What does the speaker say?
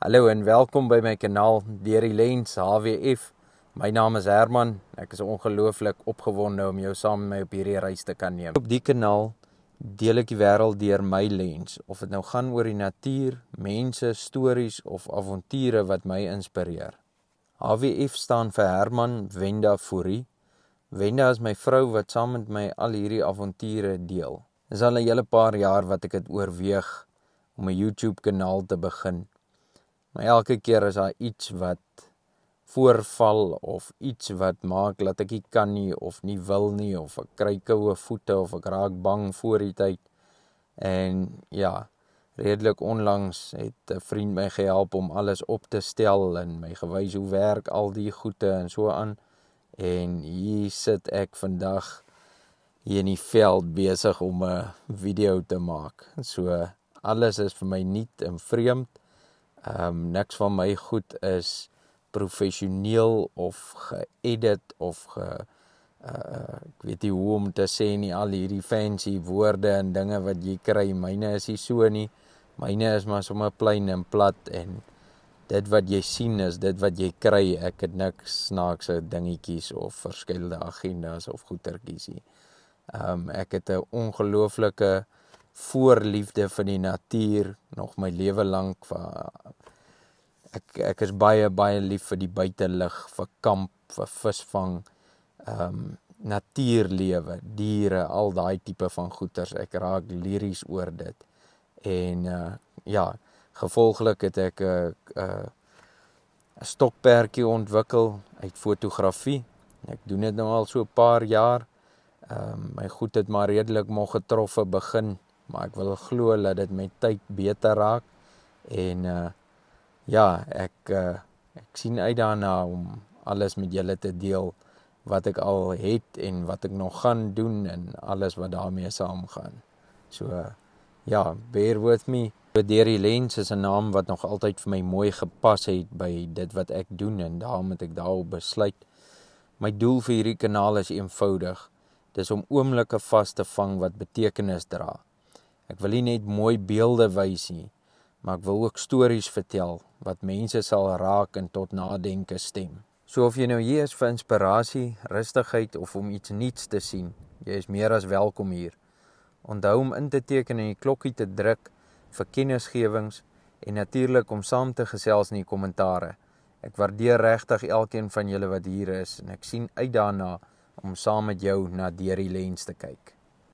Hallo en welkom by my kanaal Deur die Lens HWF. My naam is Herman. Ek is ongelooflik opgewonde om jou saam met my op hierdie reis te kan neem. Op die kanaal deel ek die wêreld deur my lens, of dit nou gaan oor die natuur, mense, stories of avonture wat my inspireer. HWF staan vir Herman Wenda Fourie. Wenda is my vrou wat saam met my al hierdie avonture deel. Dit is al 'n hele paar jaar wat ek dit oorweeg om 'n YouTube kanaal te begin. Maar elke keer is daar iets wat voorval of iets wat maak dat ek nie kan nie of nie wil nie of ek kry koue voete of ek raak bang voor die tyd. En ja, redelik onlangs het 'n vriend my gehelp om alles op te stel en my gewys hoe werk al die goede en so aan. En hier sit ek vandag hier in die veld besig om 'n video te maak. So alles is vir my nuut en vreemd. Niks van my goed is professioneel of geëdit of ek weet nie hoe om te sê nie, al hierdie fancy woorde en dinge wat jy kry. Myne is nie so nie. Myne is maar sommer plain en plat en dit wat jy sien is dit wat jy kry. Ek het niks snaakse dingetjies of verskillende agendas of goetertjies nie. Ek het 'n ongelooflike voorliefde vir die natuur nog my lewe lank. Ek is baie lief vir die buitelug, vir kamp, vir visvang, natuurlewe, diere, al daai tipe van goeters. Ek raak liries oor dit. En ja, gevolglik het ek 'n stokperdjie ontwikkel uit fotografie. Ek doen dit nou al so 'n paar jaar. My goed het maar redelik moeg getroffe begin, maar ek wil glo dat dit met tyd beter raak. En ja, ek sien uit daarna om alles met julle te deel wat ek al het en wat ek nog gaan doen en alles wat daarmee saamgaan. So ja, bear with me. Deur die Lens is 'n naam wat nog altyd vir my mooi gepas het by dit wat ek doen en daarom het ek daarop besluit. My doel vir hierdie kanaal is eenvoudig. Dis om oomblikke vas te vang wat betekenis dra. Ek wil nie net mooi beelde wys nie, maar ek wil ook stories vertel wat mense sal raak en tot nadenke stem. So of jy nou hier is vir inspirasie, rustigheid of om iets nuuts te sien, jy is meer as welkom hier. Onthou om in te teken en die klokkie te druk vir kennisgewings en natuurlik om saam te gesels in die kommentare. Ek waardeer regtig elkeen van julle wat hier is en ek sien uit daarna om saam met jou na Deur die Lens te kyk.